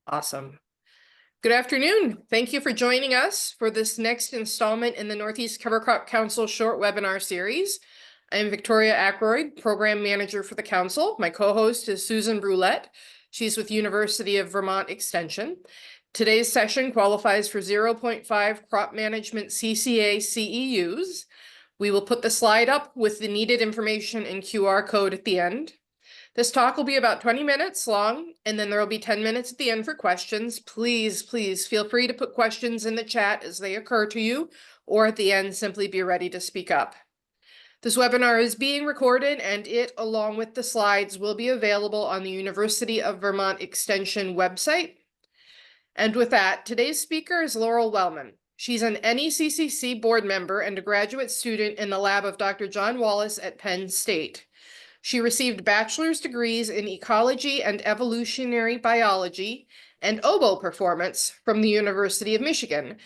Awesome. Good afternoon. Thank you for joining us for this next installment in the Northeast Cover Crop Council short webinar series. I am Victoria Ackroyd, Program Manager for the Council. My co-host is Susan Brulette. She's with University of Vermont Extension. Today's session qualifies for 0.5 Crop Management CCA CEUs. We will put the slide up with the needed information and QR code at the end. This talk will be about 20 minutes long, and then there will be 10 minutes at the end for questions. Please feel free to put questions in the chat as they occur to you, or at the end, simply be ready to speak up. This webinar is being recorded, and it, along with the slides, will be available on the University of Vermont Extension website. And with that, today's speaker is Laurel Wellman. She's an NECCC board member and a graduate student in the lab of Dr. John Wallace at Penn State. She received bachelor's degrees in ecology and evolutionary biology and oboe performance from the University of Michigan.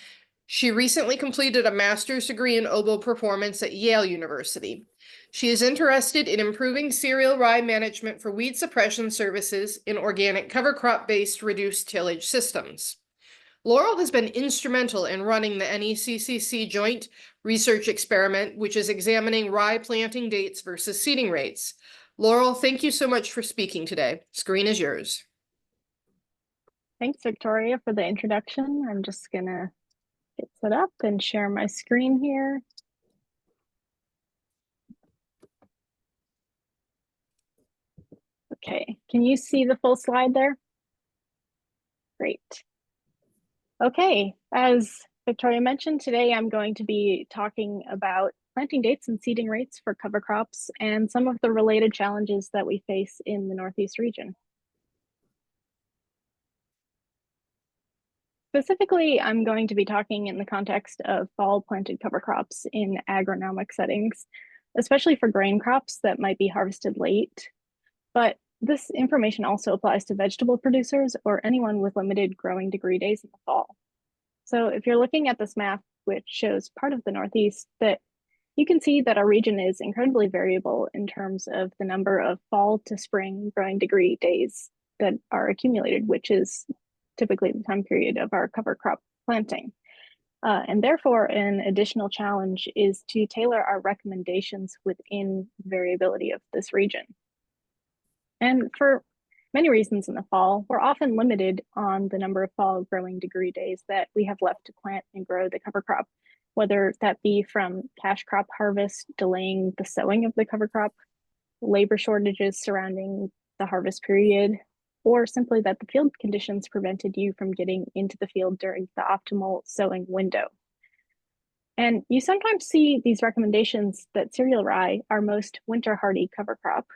She recently completed a master's degree in oboe performance at Yale University. She is interested in improving cereal rye management for weed suppression services in organic cover crop-based reduced tillage systems. Laurel has been instrumental in running the NECCC joint research experiment, which is examining rye planting dates versus seeding rates. Laurel, thank you so much for speaking today. Screen is yours. Thanks, Victoria, for the introduction. I'm just gonna get set up and share my screen here. Okay, can you see the full slide there? Great. Okay, as Victoria mentioned, today I'm going to be talking about planting dates and seeding rates for cover crops and some of the related challenges that we face in the Northeast region. Specifically, I'm going to be talking in the context of fall planted cover crops in agronomic settings, especially for grain crops that might be harvested late. But this information also applies to vegetable producers or anyone with limited growing degree days in the fall. So if you're looking at this map, which shows part of the Northeast, that you can see that our region is incredibly variable in terms of the number of fall to spring growing degree days that are accumulated, which is typically the time period of our cover crop planting. And therefore, an additional challenge is to tailor our recommendations within variability of this region. And for many reasons in the fall, we're often limited on the number of fall growing degree days that we have left to plant and grow the cover crop, whether that be from cash crop harvest delaying the sowing of the cover crop, labor shortages surrounding the harvest period, or simply that the field conditions prevented you from getting into the field during the optimal sowing window. And you sometimes see these recommendations that cereal rye, our most winter hardy cover crop,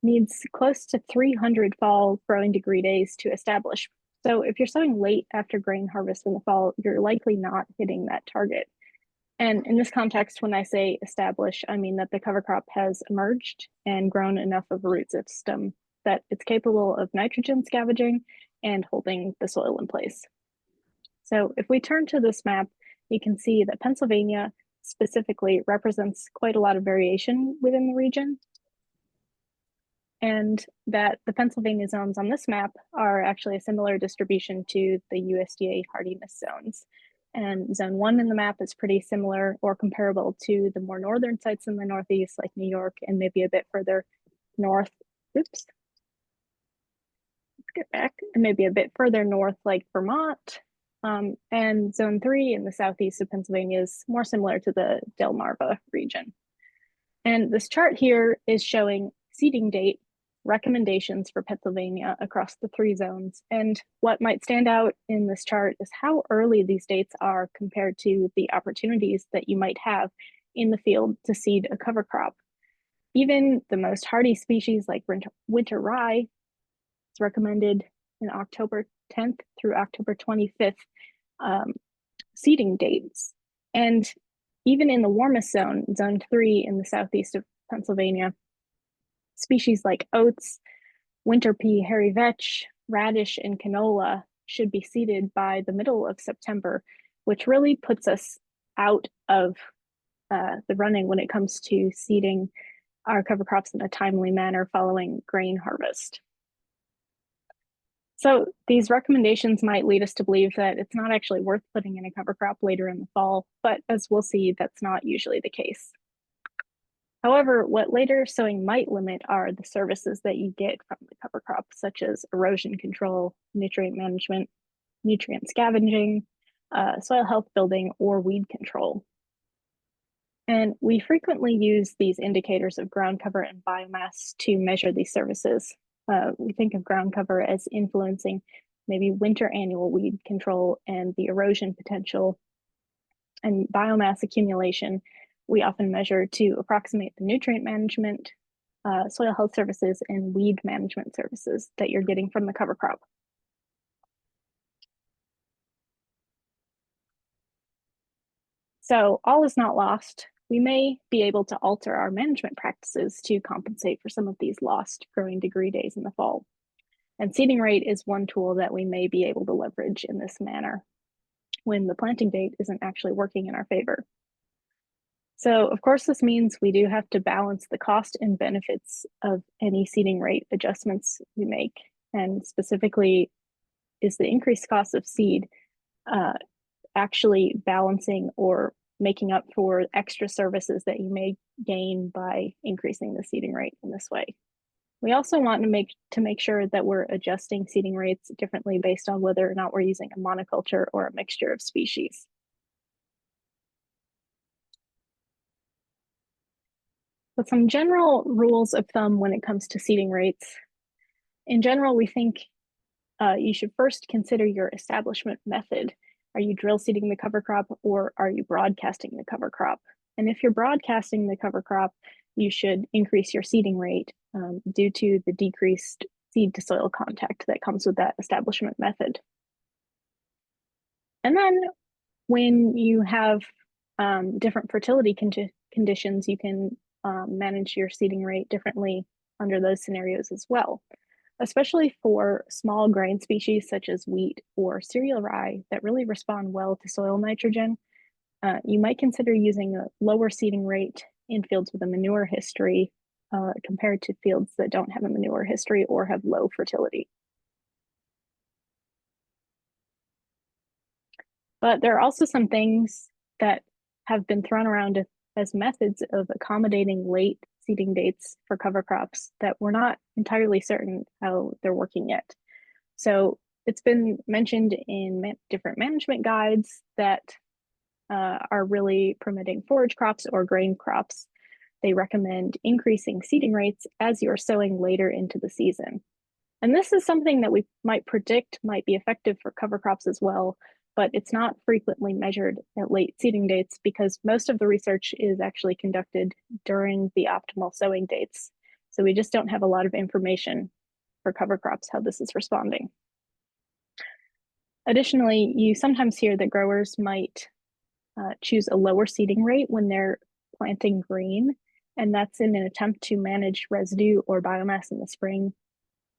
needs close to 300 fall growing degree days to establish. So if you're sowing late after grain harvest in the fall, you're likely not hitting that target. And in this context, when I say establish, I mean that the cover crop has emerged and grown enough of a root system that it's capable of nitrogen scavenging and holding the soil in place. So if we turn to this map, you can see that Pennsylvania specifically represents quite a lot of variation within the region, and that the Pennsylvania zones on this map are actually a similar distribution to the USDA hardiness zones. And zone 1 in the map is pretty similar or comparable to the more northern sites in the Northeast, like New York, and maybe a bit further north. Oops. Let's get back. And maybe a bit further north, like Vermont. And zone 3 in the southeast of Pennsylvania is more similar to the Delmarva region. And this chart here is showing seeding date recommendations for Pennsylvania across the 3 zones. And what might stand out in this chart is how early these dates are compared to the opportunities that you might have in the field to seed a cover crop. Even the most hardy species like winter rye is recommended in October 10th through October 25th seeding dates. And even in the warmest zone, zone 3 in the southeast of Pennsylvania, species like oats, winter pea, hairy vetch, radish, and canola should be seeded by the middle of September, which really puts us out of the running when it comes to seeding our cover crops in a timely manner following grain harvest. So these recommendations might lead us to believe that it's not actually worth putting in a cover crop later in the fall, but as we'll see, that's not usually the case. However, what later sowing might limit are the services that you get from the cover crop, such as erosion control, nutrient management, nutrient scavenging, soil health building, or weed control. And we frequently use these indicators of ground cover and biomass to measure these services. We think of ground cover as influencing maybe winter annual weed control and the erosion potential, and biomass accumulation we often measure to approximate the nutrient management, soil health services, and weed management services that you're getting from the cover crop. So all is not lost. We may be able to alter our management practices to compensate for some of these lost growing degree days in the fall. And seeding rate is one tool that we may be able to leverage in this manner when the planting date isn't actually working in our favor. So of course, this means we do have to balance the cost and benefits of any seeding rate adjustments we make. And specifically, is the increased cost of seed actually balancing or making up for extra services that you may gain by increasing the seeding rate in this way? We also want to make sure that we're adjusting seeding rates differently based on whether or not we're using a monoculture or a mixture of species. But some general rules of thumb when it comes to seeding rates. In general, we think you should first consider your establishment method. Are you drill seeding the cover crop, or are you broadcasting the cover crop? And if you're broadcasting the cover crop, you should increase your seeding rate due to the decreased seed to soil contact that comes with that establishment method. And then when you have different fertility conditions, you can manage your seeding rate differently under those scenarios as well, especially for small grain species such as wheat or cereal rye that really respond well to soil nitrogen. You might consider using a lower seeding rate in fields with a manure history compared to fields that don't have a manure history or have low fertility. But there are also some things that have been thrown around as methods of accommodating late seeding dates for cover crops that we're not entirely certain how they're working yet. So it's been mentioned in different management guides that are really permitting forage crops or grain crops. They recommend increasing seeding rates as you're sowing later into the season. And this is something that we might predict might be effective for cover crops as well, but it's not frequently measured at late seeding dates because most of the research is actually conducted during the optimal sowing dates. So we just don't have a lot of information for cover crops how this is responding. Additionally, you sometimes hear that growers might choose a lower seeding rate when they're planting green, and that's in an attempt to manage residue or biomass in the spring.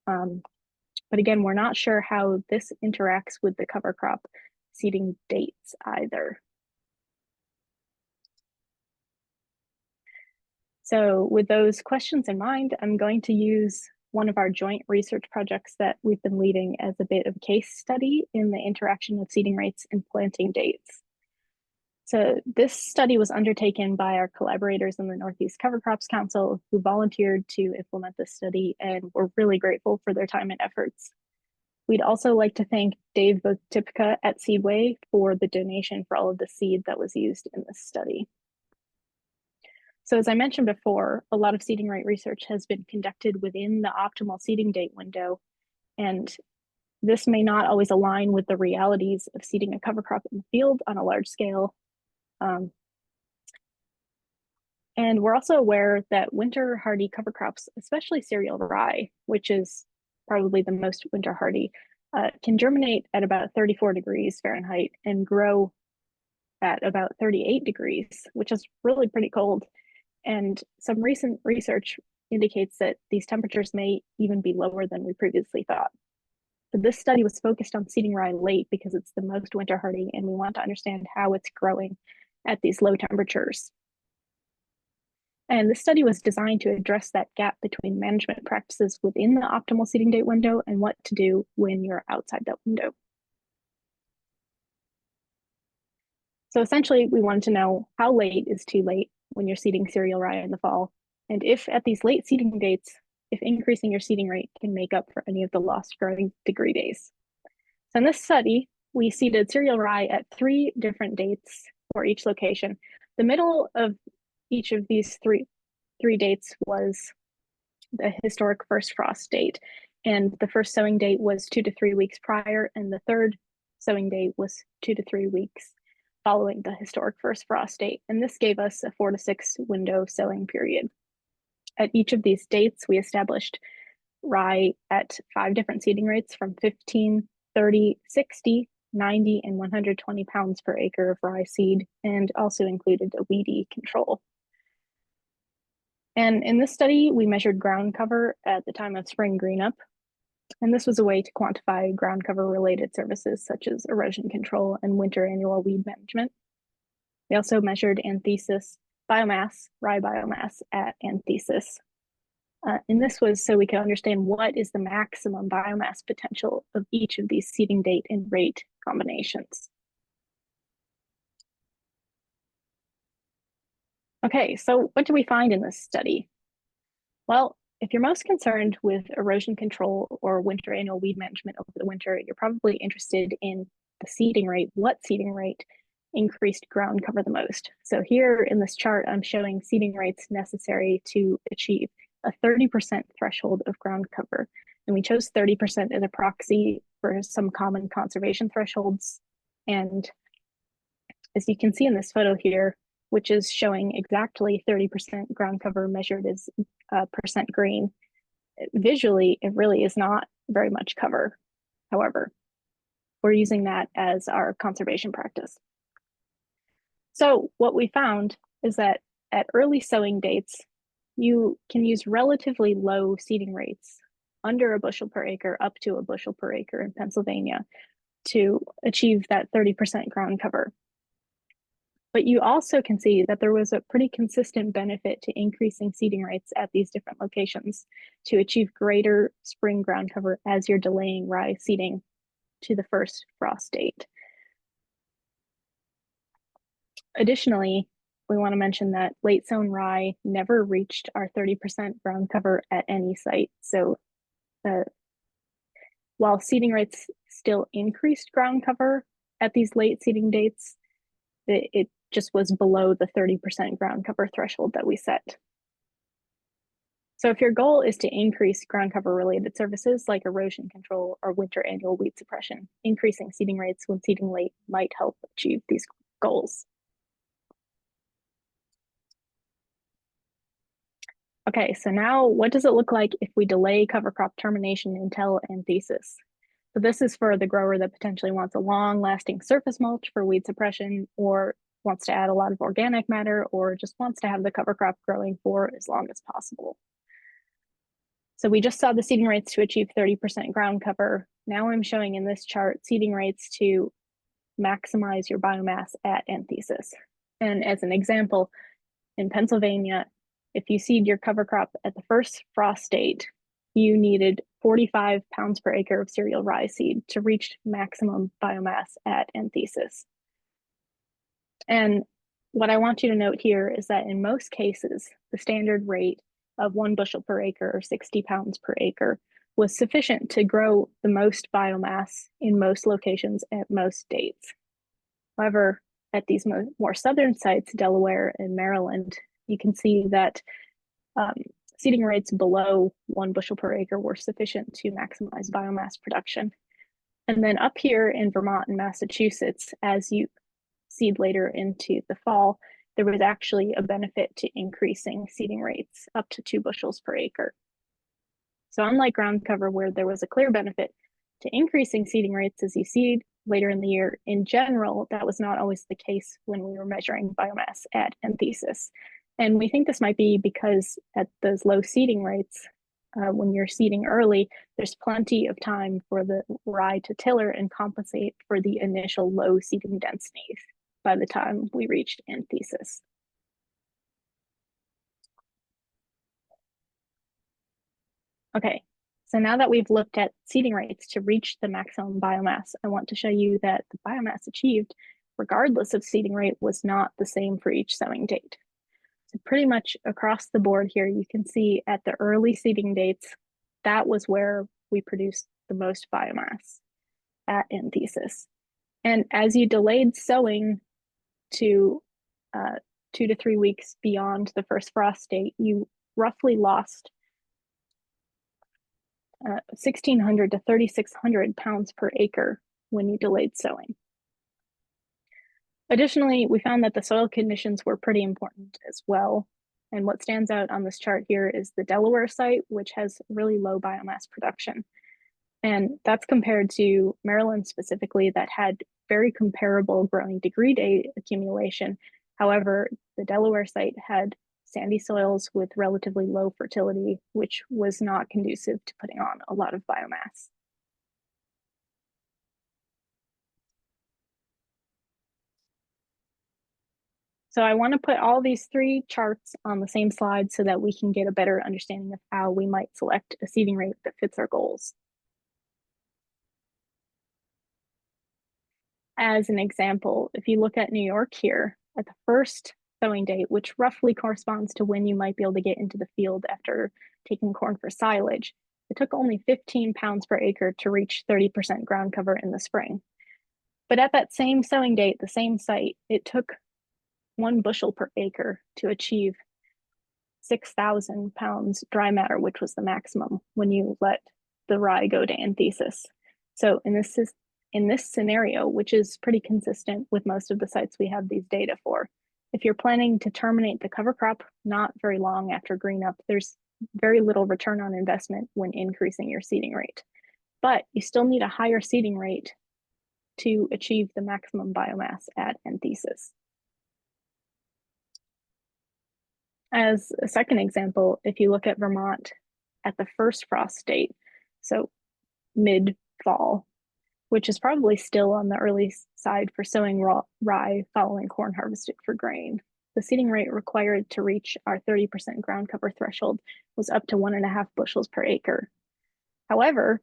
But again, we're not sure how this interacts with the cover crop seeding dates either. So with those questions in mind, I'm going to use one of our joint research projects that we've been leading as a bit of a case study in the interaction of seeding rates and planting dates. So this study was undertaken by our collaborators in the Northeast Cover Crops Council who volunteered to implement this study, and we're really grateful for their time and efforts. We'd also like to thank Dave Botipka at Seedway for the donation for all of the seed that was used in this study. So as I mentioned before, a lot of seeding rate research has been conducted within the optimal seeding date window, and this may not always align with the realities of seeding a cover crop in the field on a large scale. And we're also aware that winter hardy cover crops, especially cereal rye, which is probably the most winter hardy, can germinate at about 34 degrees Fahrenheit and grow at about 38 degrees, which is really pretty cold. And some recent research indicates that these temperatures may even be lower than we previously thought. But this study was focused on seeding rye late because it's the most winter hardy, and we want to understand how it's growing at these low temperatures. And this study was designed to address that gap between management practices within the optimal seeding date window and what to do when you're outside that window. So essentially, we wanted to know how late is too late when you're seeding cereal rye in the fall, and if at these late seeding dates, if increasing your seeding rate can make up for any of the lost growing degree days. So in this study, we seeded cereal rye at 3 different dates for each location. The middle of each of these three dates was the historic first frost date, and the first sowing date was 2 to 3 weeks prior, and the third sowing date was 2 to 3 weeks following the historic first frost date, and this gave us a 4 to 6 window sowing period. At each of these dates, we established rye at 5 different seeding rates from 15, 30, 60, 90, and 120 pounds per acre of rye seed, and also included a weedy control. And in this study, we measured ground cover at the time of spring greenup, and this was a way to quantify ground cover related services such as erosion control and winter annual weed management. We also measured anthesis biomass, rye biomass at anthesis. And this was so we could understand what is the maximum biomass potential of each of these seeding date and rate combinations. Okay, so what do we find in this study? Well, if you're most concerned with erosion control or winter annual weed management over the winter, you're probably interested in the seeding rate. What seeding rate increased ground cover the most? So here in this chart, I'm showing seeding rates necessary to achieve a 30% threshold of ground cover. And we chose 30% as a proxy for some common conservation thresholds. And as you can see in this photo here, which is showing exactly 30% ground cover measured as percent green, visually, it really is not very much cover. However, we're using that as our conservation practice. So what we found is that at early sowing dates, you can use relatively low seeding rates, under a bushel per acre up to a bushel per acre in Pennsylvania, to achieve that 30% ground cover. But you also can see that there was a pretty consistent benefit to increasing seeding rates at these different locations to achieve greater spring ground cover as you're delaying rye seeding to the first frost date. Additionally, we want to mention that late sown rye never reached our 30% ground cover at any site. So while seeding rates still increased ground cover at these late seeding dates, it just was below the 30% ground cover threshold that we set. So if your goal is to increase ground cover related services like erosion control or winter annual weed suppression, increasing seeding rates when seeding late might help achieve these goals. Okay, so now what does it look like if we delay cover crop termination until anthesis? So this is for the grower that potentially wants a long-lasting surface mulch for weed suppression, or wants to add a lot of organic matter, or just wants to have the cover crop growing for as long as possible. So we just saw the seeding rates to achieve 30% ground cover. Now I'm showing in this chart seeding rates to maximize your biomass at anthesis. And as an example, in Pennsylvania, if you seed your cover crop at the first frost date, you needed 45 pounds per acre of cereal rye seed to reach maximum biomass at anthesis. And what I want you to note here is that in most cases, the standard rate of 1 bushel per acre or 60 pounds per acre was sufficient to grow the most biomass in most locations at most dates. However, at these more southern sites, Delaware and Maryland, you can see that seeding rates below 1 bushel per acre were sufficient to maximize biomass production. And then up here in Vermont and Massachusetts, as you seed later into the fall, there was actually a benefit to increasing seeding rates up to 2 bushels per acre. So unlike ground cover, where there was a clear benefit to increasing seeding rates as you seed later in the year, in general, that was not always the case when we were measuring biomass at anthesis. And we think this might be because at those low seeding rates, when you're seeding early, there's plenty of time for the rye to tiller and compensate for the initial low seeding densities by the time we reached anthesis. Okay, so now that we've looked at seeding rates to reach the maximum biomass, I want to show you that the biomass achieved, regardless of seeding rate, was not the same for each sowing date. So pretty much across the board here, you can see at the early seeding dates, that was where we produced the most biomass at anthesis. And as you delayed sowing to 2 to 3 weeks beyond the first frost date, you roughly lost 1,600 to 3,600 pounds per acre when you delayed sowing. Additionally, we found that the soil conditions were pretty important as well. And what stands out on this chart here is the Delaware site, which has really low biomass production. And that's compared to Maryland specifically, that had very comparable growing degree day accumulation. However, the Delaware site had sandy soils with relatively low fertility, which was not conducive to putting on a lot of biomass. So I want to put all these three charts on the same slide so that we can get a better understanding of how we might select a seeding rate that fits our goals. As an example, if you look at New York here, at the first sowing date, which roughly corresponds to when you might be able to get into the field after taking corn for silage, it took only 15 pounds per acre to reach 30% ground cover in the spring. But at that same sowing date, the same site, it took 1 bushel per acre to achieve 6,000 pounds dry matter, which was the maximum when you let the rye go to anthesis. So in this scenario, which is pretty consistent with most of the sites we have these data for, if you're planning to terminate the cover crop not very long after green up, there's very little return on investment when increasing your seeding rate. But you still need a higher seeding rate to achieve the maximum biomass at anthesis. As a second example, if you look at Vermont at the first frost date, so mid-fall, which is probably still on the early side for sowing rye following corn harvested for grain, the seeding rate required to reach our 30% ground cover threshold was up to 1.5 bushels per acre. However,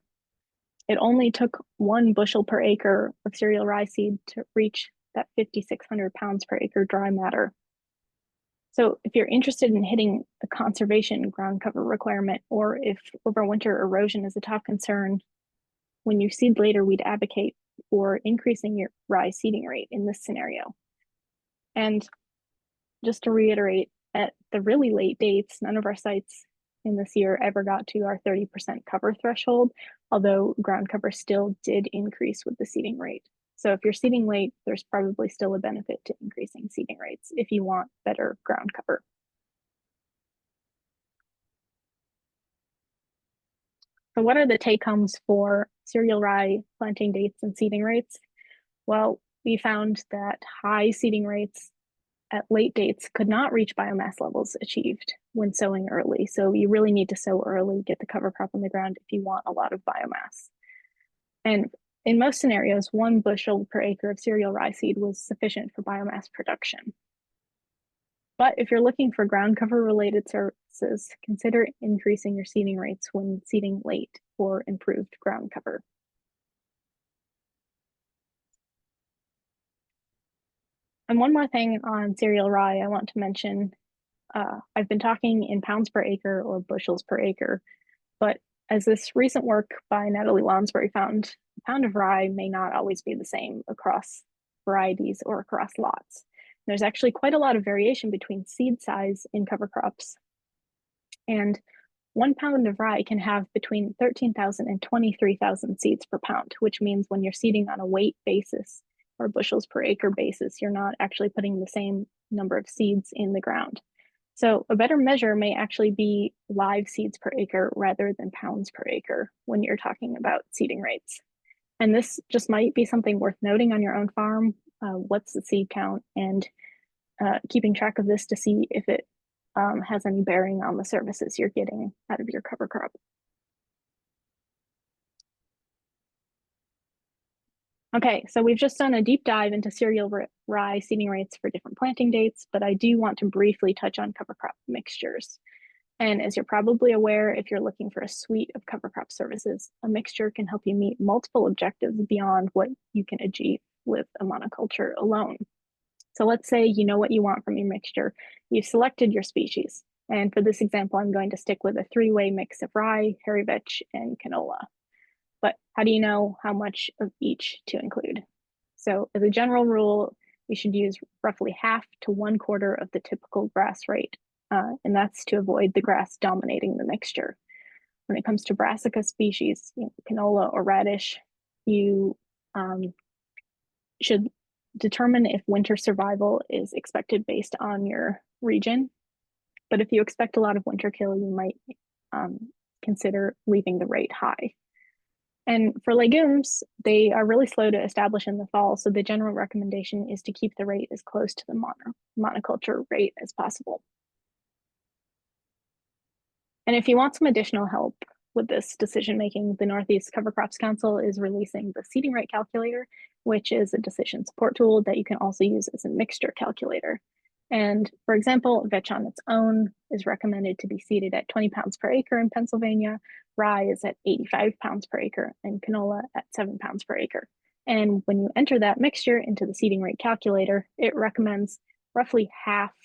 it only took 1 bushel per acre of cereal rye seed to reach that 5,600 pounds per acre dry matter. So if you're interested in hitting a conservation ground cover requirement, or if overwinter erosion is a top concern, when you seed later, we'd advocate for increasing your rye seeding rate in this scenario. And just to reiterate, at the really late dates, none of our sites in this year ever got to our 30% cover threshold, although ground cover still did increase with the seeding rate. So if you're seeding late, there's probably still a benefit to increasing seeding rates if you want better ground cover. So what are the take-homes for cereal rye planting dates and seeding rates? Well, we found that high seeding rates at late dates could not reach biomass levels achieved when sowing early. So you really need to sow early, get the cover crop on the ground if you want a lot of biomass. And in most scenarios, 1 bushel per acre of cereal rye seed was sufficient for biomass production. But if you're looking for ground cover related services, consider increasing your seeding rates when seeding late for improved ground cover. And one more thing on cereal rye I want to mention. I've been talking in pounds per acre or bushels per acre, but as this recent work by Natalie Lounsbury found, a pound of rye may not always be the same across varieties or across lots. There's actually quite a lot of variation between seed size in cover crops. And 1 pound of rye can have between 13,000 and 23,000 seeds per pound, which means when you're seeding on a weight basis or bushels per acre basis, you're not actually putting the same number of seeds in the ground. So a better measure may actually be live seeds per acre rather than pounds per acre when you're talking about seeding rates. And this just might be something worth noting on your own farm. What's the seed count, and keeping track of this to see if it has any bearing on the services you're getting out of your cover crop. Okay, so we've just done a deep dive into cereal rye seeding rates for different planting dates, but I do want to briefly touch on cover crop mixtures. And as you're probably aware, if you're looking for a suite of cover crop services, a mixture can help you meet multiple objectives beyond what you can achieve with a monoculture alone. So let's say you know what you want from your mixture. You've selected your species. And for this example, I'm going to stick with a three-way mix of rye, hairy vetch, and canola. But how do you know how much of each to include? So as a general rule, you should use roughly half to 1/4 of the typical grass rate. And that's to avoid the grass dominating the mixture. When it comes to brassica species, canola or radish, you should determine if winter survival is expected based on your region. But if you expect a lot of winter kill, you might consider leaving the rate high. And for legumes, they are really slow to establish in the fall, so the general recommendation is to keep the rate as close to the monoculture rate as possible. And if you want some additional help with this decision making, the Northeast Cover Crops Council is releasing the seeding rate calculator, which is a decision support tool that you can also use as a mixture calculator. And for example, vetch on its own is recommended to be seeded at 20 pounds per acre in Pennsylvania. Rye is at 85 pounds per acre and canola at 7 pounds per acre. And when you enter that mixture into the seeding rate calculator, it recommends roughly half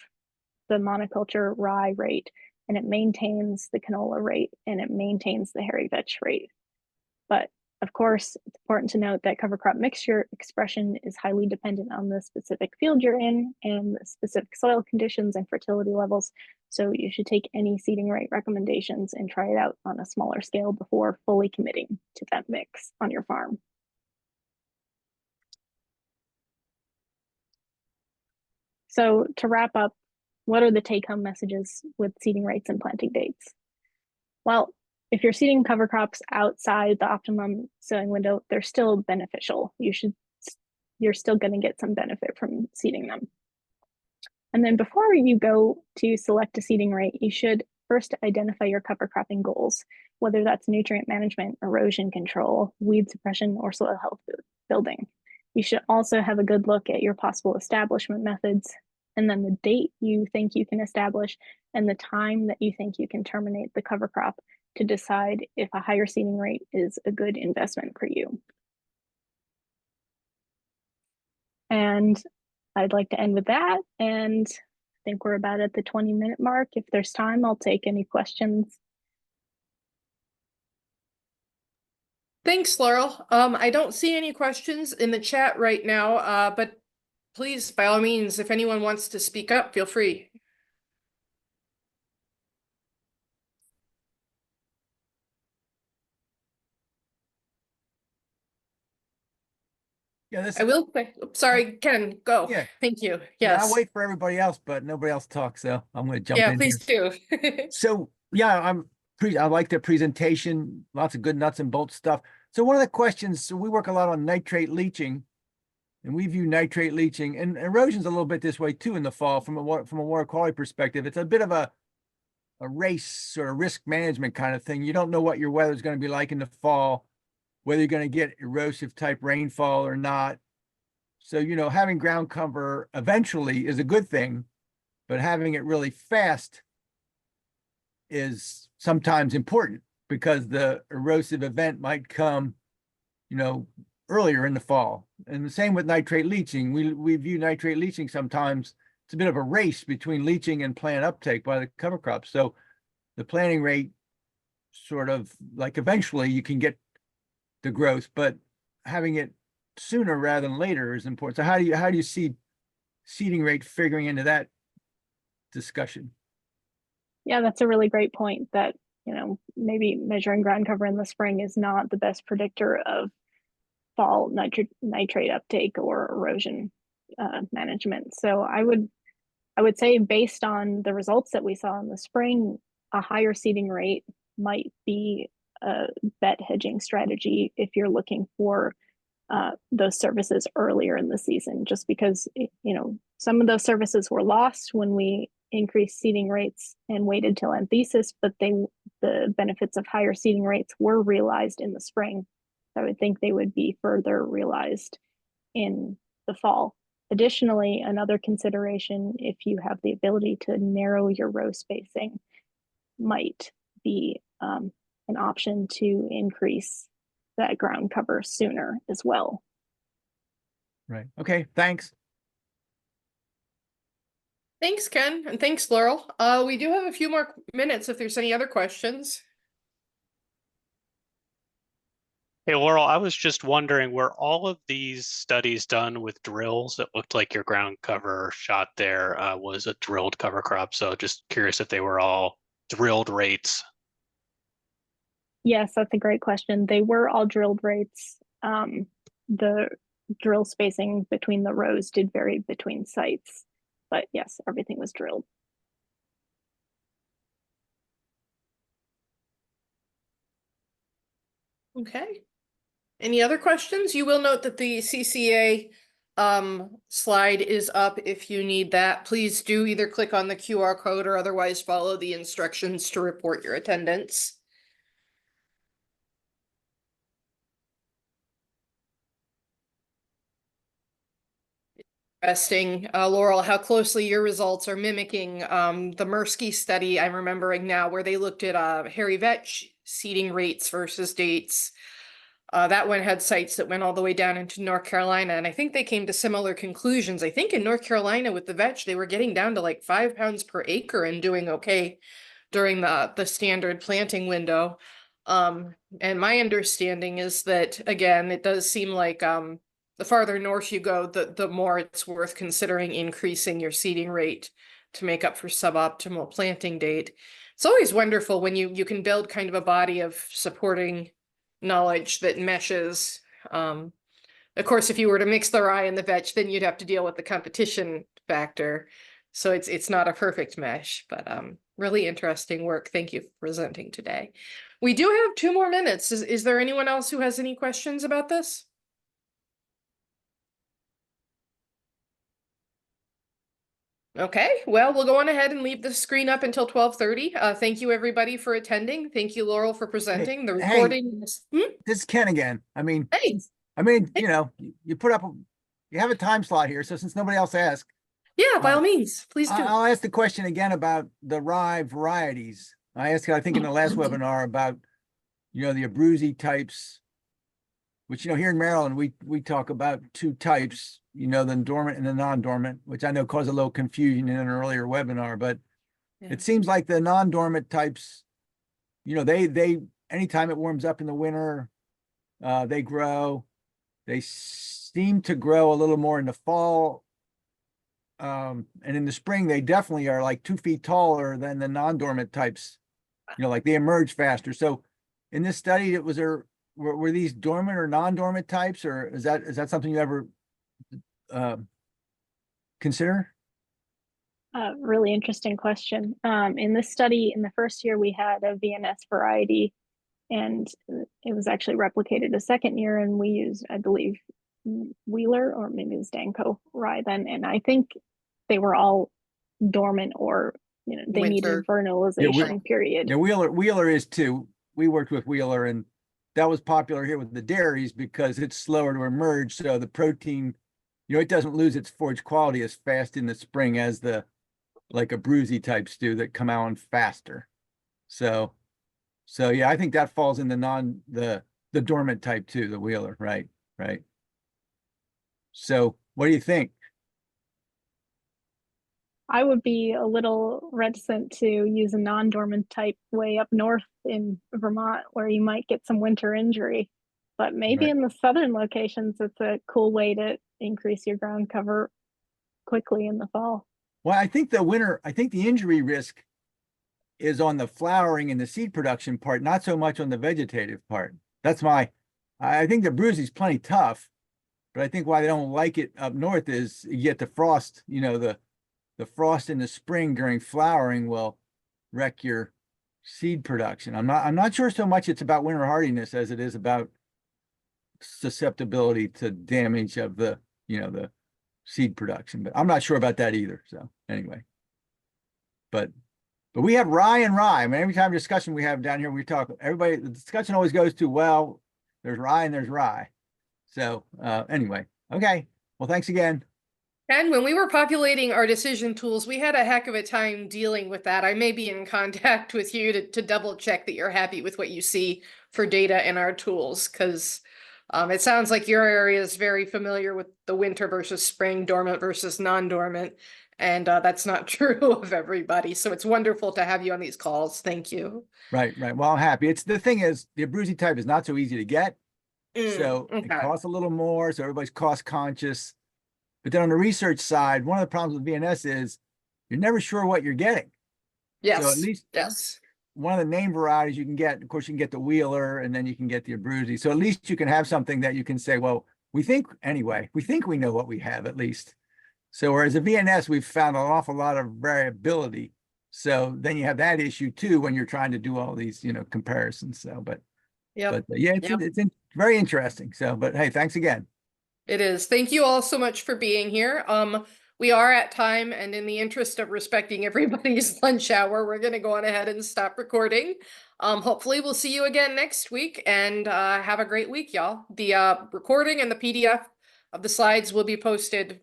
the monoculture rye rate, and it maintains the canola rate, and it maintains the hairy vetch rate. But of course, it's important to note that cover crop mixture expression is highly dependent on the specific field you're in and the specific soil conditions and fertility levels. So you should take any seeding rate recommendations and try it out on a smaller scale before fully committing to that mix on your farm. So to wrap up, what are the take-home messages with seeding rates and planting dates? Well, if you're seeding cover crops outside the optimum sowing window, they're still beneficial. You're still going to get some benefit from seeding them. And then before you go to select a seeding rate, you should first identify your cover cropping goals, whether that's nutrient management, erosion control, weed suppression, or soil health building. You should also have a good look at your possible establishment methods, and then the date you think you can establish and the time that you think you can terminate the cover crop to decide if a higher seeding rate is a good investment for you. And I'd like to end with that. And I think we're about at the 20-minute mark. If there's time, I'll take any questions. Thanks, Laurel. I don't see any questions in the chat right now, but please, by all means, if anyone wants to speak up, feel free. Yeah, I will. Sorry, Ken, go. Yeah. Thank you. Yeah, I'll Yes. wait for everybody else, but nobody else talks, so I'm going to jump in Yeah, please here. do. So yeah, I like the presentation, lots of good nuts and bolts stuff. So one of the questions, so we work a lot on nitrate leaching, and we view nitrate leaching, and erosion's a little bit this way too in the fall from a water quality perspective. It's a bit of a race or a risk management kind of thing. You don't know what your weather is going to be like in the fall, whether you're going to get erosive type rainfall or not. So, having ground cover eventually is a good thing, but having it really fast is sometimes important because the erosive event might come, earlier in the fall. And the same with nitrate leaching. We view nitrate leaching sometimes, it's a bit of a race between leaching and plant uptake by the cover crops. So the planting rate sort of like eventually you can get the growth, but having it sooner rather than later is important. So how do you see seeding rate figuring into that discussion? Yeah, that's a really great point that, maybe measuring ground cover in the spring is not the best predictor of fall nitrate uptake or erosion management. So I would say based on the results that we saw in the spring, a higher seeding rate might be a bet hedging strategy if you're looking for those services earlier in the season, just because some of those services were lost when we increased seeding rates and waited till anthesis, but the benefits of higher seeding rates were realized in the spring. I would think they would be further realized in the fall. Additionally, another consideration, if you have the ability to narrow your row spacing, might be an option to increase that ground cover sooner as well. Right. Okay. Thanks. Thanks, Ken, and thanks, Laurel. We do have a few more minutes if there's any other questions. Hey, Laurel, I was just wondering, were all of these studies done with drills? It looked like your ground cover shot there was a drilled cover crop. So just curious if they were all drilled rates. Yes, that's a great question. They were all drilled rates. The drill spacing between the rows did vary between sites, but yes, everything was drilled. Okay. Any other questions? You will note that the CCA slide is up if you need that. Please do either click on the QR code or otherwise follow the instructions to report your attendance. Interesting, Laurel, how closely your results are mimicking the Mirsky study I'm remembering now, where they looked at hairy vetch seeding rates versus dates. That one had sites that went all the way down into North Carolina, and I think they came to similar conclusions. I think in North Carolina with the vetch, they were getting down to like 5 pounds per acre and doing okay during the standard planting window. And my understanding is that, again, it does seem like the farther north you go, the more it's worth considering increasing your seeding rate to make up for suboptimal planting date. It's always wonderful when you can build kind of a body of supporting knowledge that meshes. Of course, if you were to mix the rye and the vetch, then you'd have to deal with the competition factor. So it's not a perfect mesh, but really interesting work. Thank you for presenting today. We do have 2 more minutes. Is there anyone else who has any questions about this? Okay, well, we'll go on ahead and leave the screen up until 12:30. Thank you, everybody, for attending. Thank you, Laurel, for presenting. The recording is... This is Ken again. Hey. You know, you put up, you have a time slot here. So since nobody else asked. Yeah, by all means, please do. I'll ask the question again about the rye varieties. I asked, I think in the last webinar about, you know, the Abruzzi types, which, you know, here in Maryland, we talk about 2 types, you know, the dormant and the non-dormant, which I know caused a little confusion in an earlier webinar, but it seems like the non-dormant types, you know, they anytime it warms up in the winter, they grow. They seem to grow a little more in the fall. And in the spring, they definitely are like 2 feet taller than the non-dormant types, you know, like they emerge faster. So in this study, were these dormant or non-dormant types, or is that something you ever consider? Really interesting question. In this study, in the first year, we had a VNS variety, and it was actually replicated a second year, and we used, I believe, Wheeler, or maybe it was Danco rye then, and I think they were all dormant, or, you know, they needed vernalization period. Yeah, Wheeler is too. We worked with Wheeler, and that was popular here with the dairies because it's slower to emerge. So the protein, you know, it doesn't lose its forage quality as fast in the spring as like Abruzzi types do that come out faster. So yeah, I think that falls in the dormant type too, the Wheeler, right? So what do you think? I would be a little reticent to use a non-dormant type way up north in Vermont, where you might get some winter injury. But maybe in the southern locations, it's a cool way to increase your ground cover quickly in the fall. Well, I think the injury risk is on the flowering and the seed production part, not so much on the vegetative part. I think the Abruzzi's plenty tough, but I think why they don't like it up north is you get the frost, you know, the frost in the spring during flowering will wreck your seed production. I'm not sure so much it's about winter hardiness as it is about susceptibility to damage of the seed production, but I'm not sure about that either. So anyway, but we have rye and rye. I mean, every time discussion we have down here, the discussion always goes to, well, there's rye and there's rye. So anyway, okay. Well, thanks again. And when we were populating our decision tools, we had a heck of a time dealing with that. I may be in contact with you to double check that you're happy with what you see for data in our tools, because it sounds like your area is very familiar with the winter versus spring, dormant versus non-dormant, and that's not true of everybody. So it's wonderful to have you on these calls. Thank you. Right, right. Well, I'm happy. The thing is, the Abruzzi type is not so easy to get. So it Okay. costs a little more, so everybody's cost conscious. But then on the research side, one of the problems with VNS is you're never sure what you're getting. Yes. So at least yes. one of the name varieties you can get, of course, you can get the Wheeler and then you can get the Abruzzi. So at least you can have something that you can say, well, we think we know what we have at least. So whereas a VNS, we've found an awful lot of variability. So then you have that issue too when you're trying to do all these, comparisons. So, but yeah, it's very interesting. So, but hey, thanks again. It is. Thank you all so much for being here. We are at time, and in the interest of respecting everybody's lunch hour, we're going to go on ahead and stop recording. Hopefully we'll see you again next week, and have a great week, y'all. The recording and the PDF of the slides will be posted.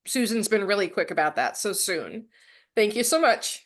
Susan's been really quick about that, so soon. Thank you so much.